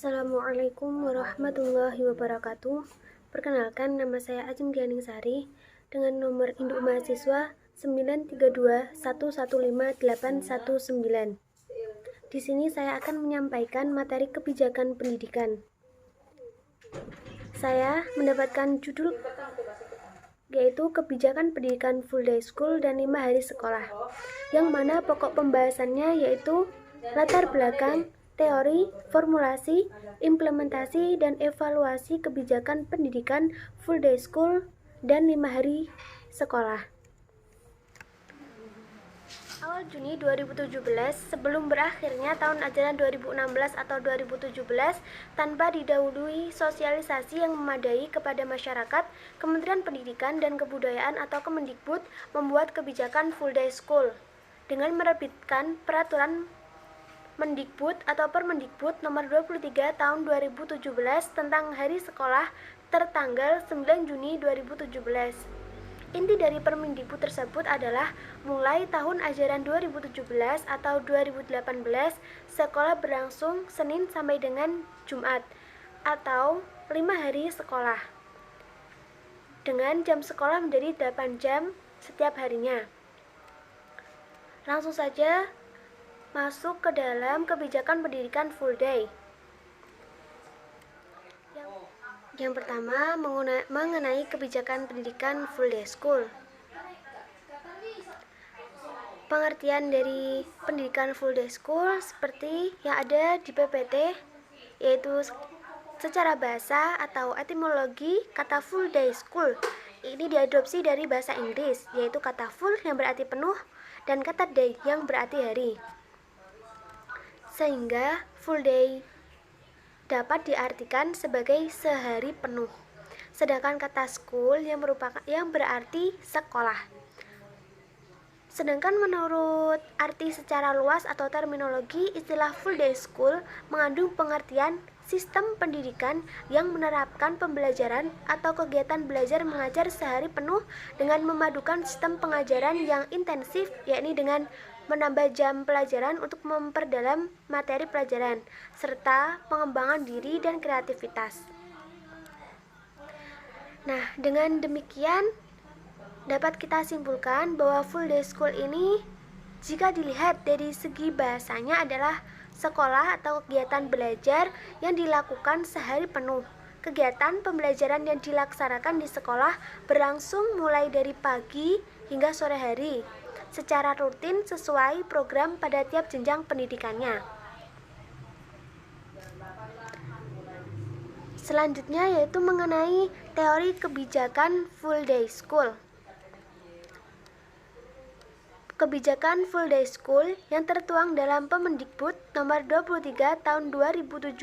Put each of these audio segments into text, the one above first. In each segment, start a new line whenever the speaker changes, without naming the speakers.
Assalamualaikum warahmatullahi wabarakatuh. Perkenalkan, nama saya Ajeng Dianingsari dengan nomor induk mahasiswa 932115819. Di sini saya akan menyampaikan materi kebijakan pendidikan. Saya mendapatkan judul yaitu kebijakan pendidikan full day school dan 5 hari sekolah, yang mana pokok pembahasannya yaitu latar belakang, teori, formulasi, implementasi, dan evaluasi kebijakan pendidikan full day school dan 5 hari sekolah. Awal Juni 2017, sebelum berakhirnya tahun ajaran 2016 atau 2017, tanpa didahului sosialisasi yang memadai kepada masyarakat, Kementerian Pendidikan dan Kebudayaan atau Kemendikbud membuat kebijakan full day school dengan menerbitkan peraturan Mendikbud atau Permendikbud nomor 23 tahun 2017 tentang hari sekolah tertanggal 9 Juni 2017. Inti dari Permendikbud tersebut adalah mulai tahun ajaran 2017 atau 2018, sekolah berlangsung Senin sampai dengan Jumat atau 5 hari sekolah dengan jam sekolah menjadi 8 jam setiap harinya. Langsung saja masuk ke dalam kebijakan pendidikan full day. Yang pertama, mengenai kebijakan pendidikan full day school. Pengertian dari pendidikan full day school seperti yang ada di PPT, yaitu secara bahasa atau etimologi kata full day school ini diadopsi dari bahasa Inggris, yaitu kata full yang berarti penuh dan kata day yang berarti hari. Sehingga full day dapat diartikan sebagai sehari penuh. Sedangkan kata school yang berarti sekolah. Sedangkan menurut arti secara luas atau terminologi, istilah full day school mengandung pengertian sistem pendidikan yang menerapkan pembelajaran atau kegiatan belajar mengajar sehari penuh dengan memadukan sistem pengajaran yang intensif, yakni dengan menambah jam pelajaran untuk memperdalam materi pelajaran, serta pengembangan diri dan kreativitas. Nah, dengan demikian dapat kita simpulkan bahwa full day school ini jika dilihat dari segi bahasanya adalah sekolah atau kegiatan belajar yang dilakukan sehari penuh. Kegiatan pembelajaran yang dilaksanakan di sekolah berlangsung mulai dari pagi hingga sore hari secara rutin sesuai program pada tiap jenjang pendidikannya. Selanjutnya yaitu mengenai teori kebijakan full day school. Kebijakan full day school yang tertuang dalam Permendikbud nomor 23 tahun 2017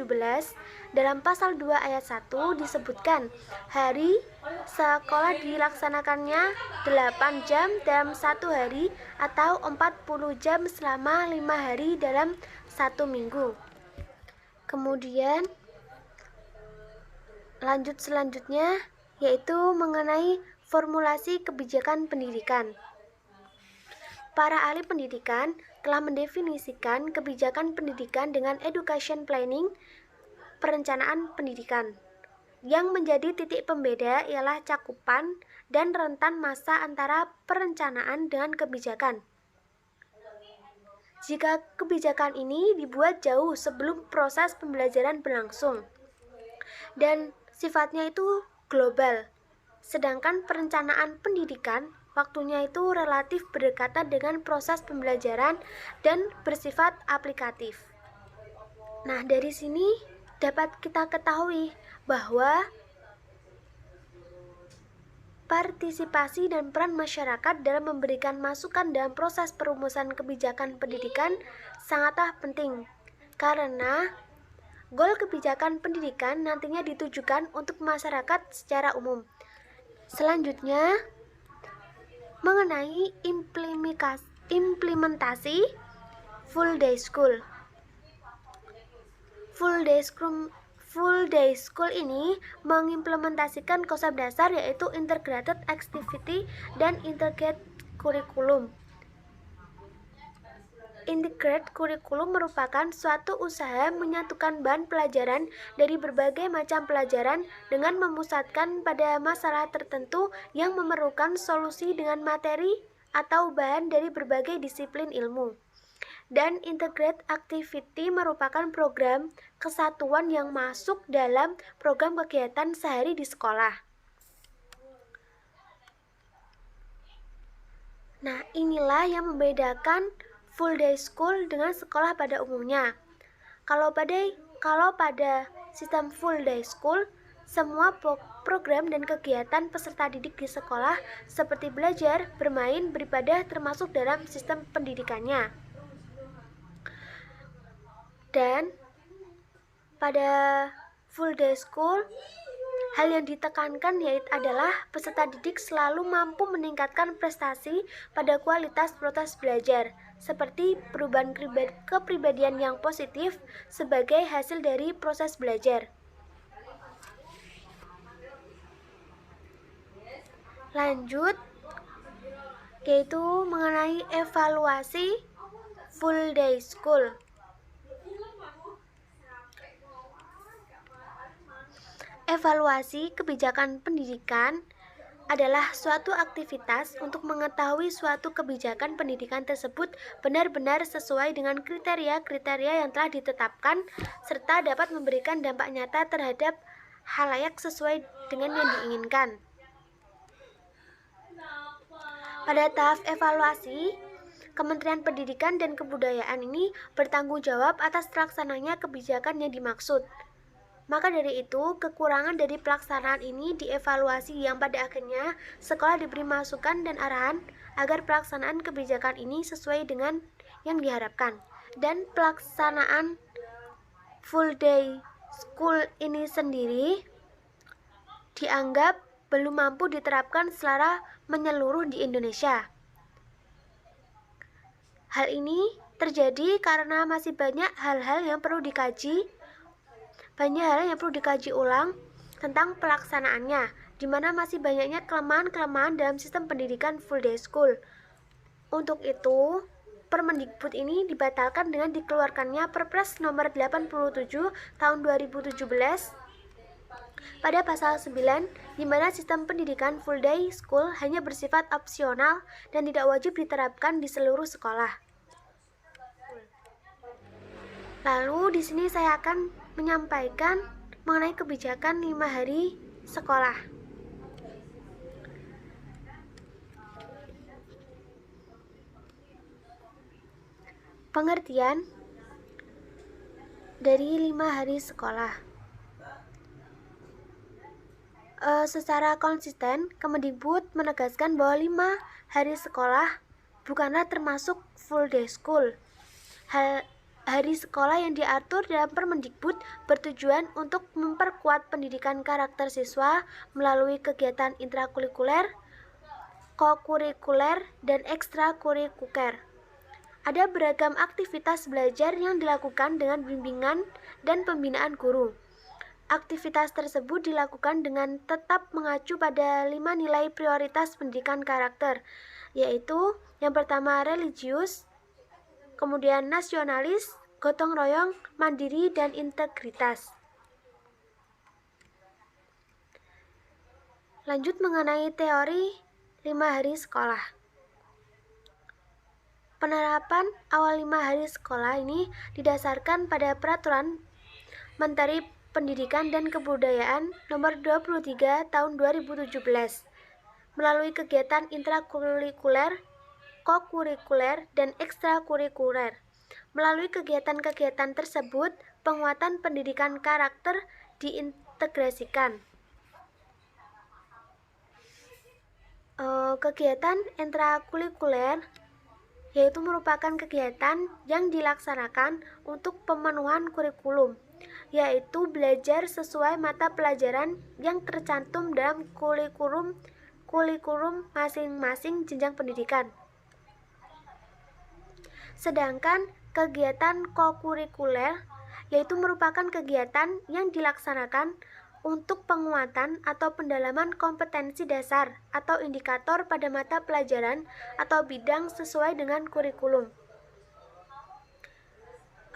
dalam pasal 2 ayat 1 disebutkan hari sekolah dilaksanakannya 8 jam dalam satu hari atau 40 jam selama 5 hari dalam satu minggu. Kemudian lanjut selanjutnya yaitu mengenai formulasi kebijakan pendidikan. Para ahli pendidikan telah mendefinisikan kebijakan pendidikan dengan education planning, perencanaan pendidikan. Yang menjadi titik pembeda ialah cakupan dan rentan masa antara perencanaan dengan kebijakan. Jika kebijakan ini dibuat jauh sebelum proses pembelajaran berlangsung dan sifatnya itu global, sedangkan perencanaan pendidikan waktunya itu relatif berdekatan dengan proses pembelajaran dan bersifat aplikatif. Nah, dari sini dapat kita ketahui bahwa partisipasi dan peran masyarakat dalam memberikan masukan dalam proses perumusan kebijakan pendidikan sangatlah penting, karena goal kebijakan pendidikan nantinya ditujukan untuk masyarakat secara umum. Selanjutnya, mengenai implementasi full day school. Full day school ini mengimplementasikan konsep dasar yaitu integrated activity dan integrated curriculum. Integrated Curriculum merupakan suatu usaha menyatukan bahan pelajaran dari berbagai macam pelajaran dengan memusatkan pada masalah tertentu yang memerlukan solusi dengan materi atau bahan dari berbagai disiplin ilmu. Dan Integrated Activity merupakan program kesatuan yang masuk dalam program kegiatan sehari di sekolah. Nah, inilah yang membedakan full day school dengan sekolah pada umumnya. Kalau pada sistem full day school, semua program dan kegiatan peserta didik di sekolah seperti belajar, bermain, beribadah termasuk dalam sistem pendidikannya. Dan pada full day school, hal yang ditekankan adalah peserta didik selalu mampu meningkatkan prestasi pada kualitas proses belajar, seperti perubahan kepribadian yang positif sebagai hasil dari proses belajar. Lanjut, yaitu mengenai evaluasi full day school. Evaluasi kebijakan pendidikan adalah suatu aktivitas untuk mengetahui suatu kebijakan pendidikan tersebut benar-benar sesuai dengan kriteria-kriteria yang telah ditetapkan serta dapat memberikan dampak nyata terhadap khalayak sesuai dengan yang diinginkan. Pada tahap evaluasi, Kementerian Pendidikan dan Kebudayaan ini bertanggung jawab atas terlaksananya kebijakan yang dimaksud. Maka dari itu, kekurangan dari pelaksanaan ini dievaluasi yang pada akhirnya sekolah diberi masukan dan arahan agar pelaksanaan kebijakan ini sesuai dengan yang diharapkan. Dan pelaksanaan full day school ini sendiri dianggap belum mampu diterapkan secara menyeluruh di Indonesia. Hal ini terjadi karena masih banyak hal-hal yang perlu dikaji ulang tentang pelaksanaannya, di mana masih banyaknya kelemahan-kelemahan dalam sistem pendidikan full day school. Untuk itu, Permendikbud ini dibatalkan dengan dikeluarkannya Perpres nomor 87 tahun 2017 pada pasal 9, di mana sistem pendidikan full day school hanya bersifat opsional dan tidak wajib diterapkan di seluruh sekolah. Lalu di sini saya akan menyampaikan mengenai kebijakan 5 hari sekolah. Pengertian dari 5 hari sekolah. Secara konsisten, Kemendikbud menegaskan bahwa 5 hari sekolah bukanlah termasuk full day school. Hari sekolah yang diatur dalam Permendikbud bertujuan untuk memperkuat pendidikan karakter siswa melalui kegiatan intrakurikuler, kokurikuler, dan ekstrakurikuler. Ada beragam aktivitas belajar yang dilakukan dengan bimbingan dan pembinaan guru. Aktivitas tersebut dilakukan dengan tetap mengacu pada 5 nilai prioritas pendidikan karakter, yaitu yang pertama religius, kemudian nasionalis, gotong royong, mandiri, dan integritas. Lanjut mengenai teori 5 hari sekolah. Penerapan awal 5 hari sekolah ini didasarkan pada Peraturan Menteri Pendidikan dan Kebudayaan Nomor 23 Tahun 2017 melalui kegiatan intrakurikuler, kokurikuler, dan ekstrakurikuler. Melalui kegiatan-kegiatan tersebut, penguatan pendidikan karakter diintegrasikan. Kegiatan intrakurikuler yaitu merupakan kegiatan yang dilaksanakan untuk pemenuhan kurikulum, yaitu belajar sesuai mata pelajaran yang tercantum dalam kurikulum masing-masing jenjang pendidikan. Sedangkan kegiatan kokurikuler yaitu merupakan kegiatan yang dilaksanakan untuk penguatan atau pendalaman kompetensi dasar atau indikator pada mata pelajaran atau bidang sesuai dengan kurikulum.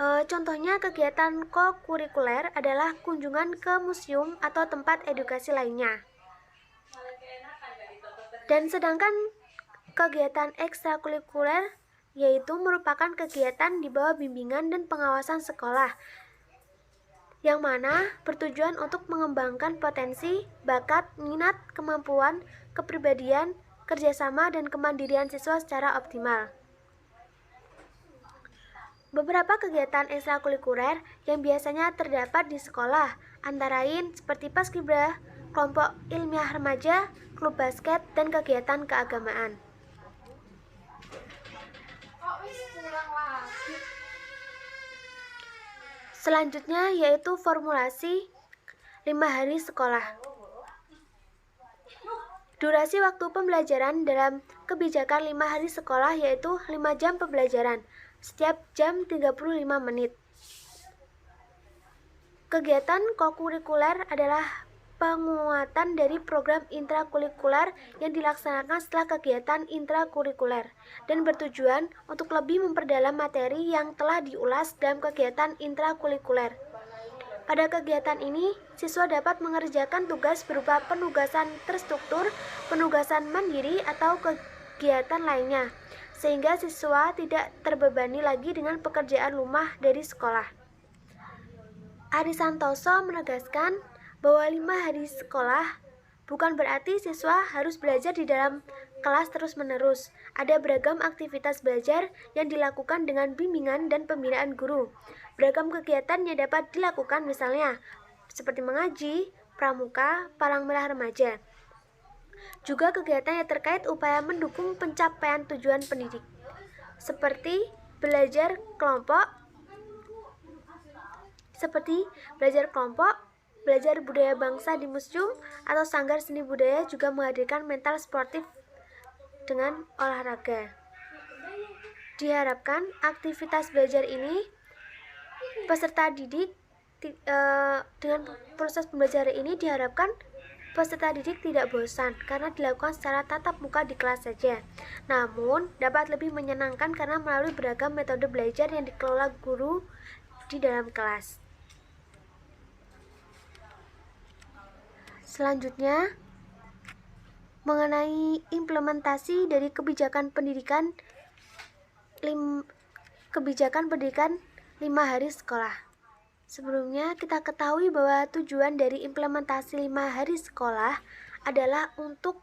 Contohnya kegiatan kokurikuler adalah kunjungan ke museum atau tempat edukasi lainnya. Dan sedangkan kegiatan ekstrakurikuler yaitu merupakan kegiatan di bawah bimbingan dan pengawasan sekolah, yang mana bertujuan untuk mengembangkan potensi, bakat, minat, kemampuan, kepribadian, kerjasama, dan kemandirian siswa secara optimal. Beberapa kegiatan ekstrakurikuler yang biasanya terdapat di sekolah antara lain seperti paskibra, kelompok ilmiah remaja, klub basket, dan kegiatan keagamaan. Selanjutnya yaitu formulasi 5 hari sekolah. Durasi waktu pembelajaran dalam kebijakan 5 hari sekolah yaitu 5 jam pembelajaran, setiap jam 35 menit. Kegiatan kokurikuler adalah penguatan dari program intrakurikuler yang dilaksanakan setelah kegiatan intrakurikuler dan bertujuan untuk lebih memperdalam materi yang telah diulas dalam kegiatan intrakurikuler. Pada kegiatan ini, siswa dapat mengerjakan tugas berupa penugasan terstruktur, penugasan mandiri, atau kegiatan lainnya, sehingga siswa tidak terbebani lagi dengan pekerjaan rumah dari sekolah. Ari Santoso menegaskan bahwa 5 hari sekolah bukan berarti siswa harus belajar di dalam kelas terus-menerus. Ada beragam aktivitas belajar yang dilakukan dengan bimbingan dan pembinaan guru. Beragam kegiatan yang dapat dilakukan misalnya seperti mengaji, pramuka, palang merah remaja. Juga kegiatan yang terkait upaya mendukung pencapaian tujuan pendidik, seperti belajar kelompok, belajar budaya bangsa di museum atau sanggar seni budaya, juga menghadirkan mental sportif dengan olahraga. Diharapkan aktivitas belajar ini dengan proses pembelajaran ini diharapkan peserta didik tidak bosan karena dilakukan secara tatap muka di kelas saja. Namun dapat lebih menyenangkan karena melalui beragam metode belajar yang dikelola guru di dalam kelas. Selanjutnya, mengenai implementasi dari kebijakan pendidikan 5 hari sekolah. Sebelumnya, kita ketahui bahwa tujuan dari implementasi 5 hari sekolah adalah untuk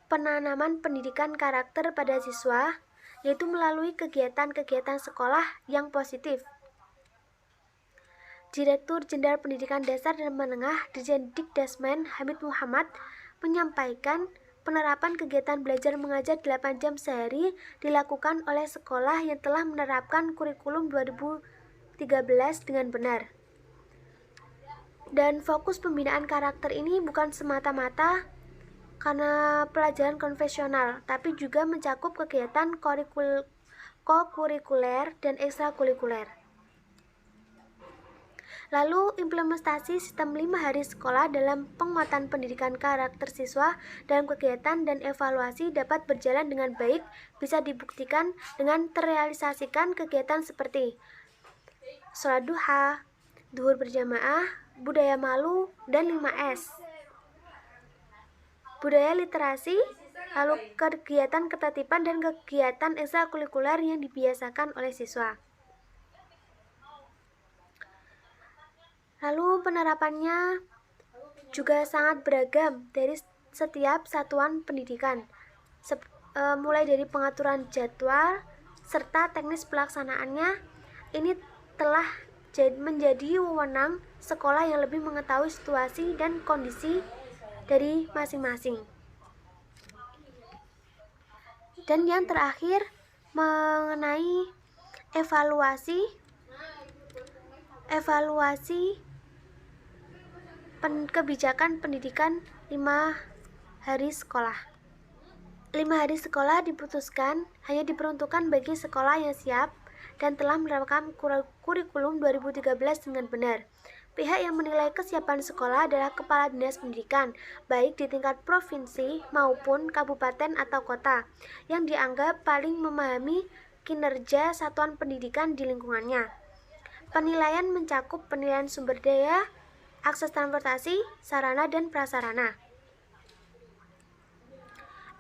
penanaman pendidikan karakter pada siswa, yaitu melalui kegiatan-kegiatan sekolah yang positif. Direktur Jenderal Pendidikan Dasar dan Menengah Dirjen Dikdasmen Hamid Muhammad menyampaikan penerapan kegiatan belajar mengajar 8 jam sehari dilakukan oleh sekolah yang telah menerapkan kurikulum 2013 dengan benar. Dan fokus pembinaan karakter ini bukan semata-mata karena pelajaran konvensional, tapi juga mencakup kegiatan kokurikuler dan ekstrakurikuler. Lalu, implementasi sistem 5 hari sekolah dalam penguatan pendidikan karakter siswa dalam kegiatan dan evaluasi dapat berjalan dengan baik, bisa dibuktikan dengan terrealisasikan kegiatan seperti sholat duha, zuhur berjamaah, budaya malu, dan 5S. Budaya literasi, lalu kegiatan ketertiban dan kegiatan ekstrakurikuler yang dibiasakan oleh siswa. Lalu penerapannya juga sangat beragam dari setiap satuan pendidikan, mulai dari pengaturan jadwal serta teknis pelaksanaannya. Ini telah menjadi wewenang sekolah yang lebih mengetahui situasi dan kondisi dari masing-masing. Dan yang terakhir mengenai evaluasi kebijakan pendidikan 5 hari sekolah. 5 hari sekolah diputuskan hanya diperuntukkan bagi sekolah yang siap dan telah menerapkan kurikulum 2013 dengan benar. Pihak yang menilai kesiapan sekolah adalah Kepala Dinas Pendidikan, baik di tingkat provinsi maupun kabupaten atau kota, yang dianggap paling memahami kinerja satuan pendidikan di lingkungannya. Penilaian mencakup penilaian sumber daya, akses transportasi, sarana dan prasarana.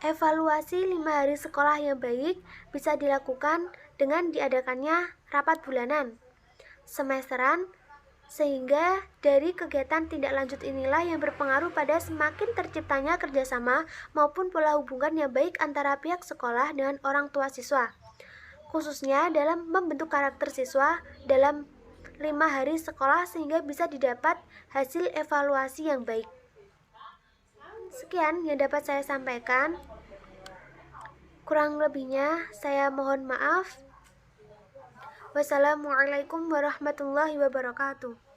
Evaluasi 5 hari sekolah yang baik bisa dilakukan dengan diadakannya rapat bulanan, semesteran, sehingga dari kegiatan tindak lanjut inilah yang berpengaruh pada semakin terciptanya kerjasama maupun pola hubungan yang baik antara pihak sekolah dengan orang tua siswa, khususnya dalam membentuk karakter siswa dalam 5 hari sekolah sehingga bisa didapat hasil evaluasi yang baik. Sekian yang dapat saya sampaikan. Kurang lebihnya saya mohon maaf. Wassalamualaikum warahmatullahi wabarakatuh.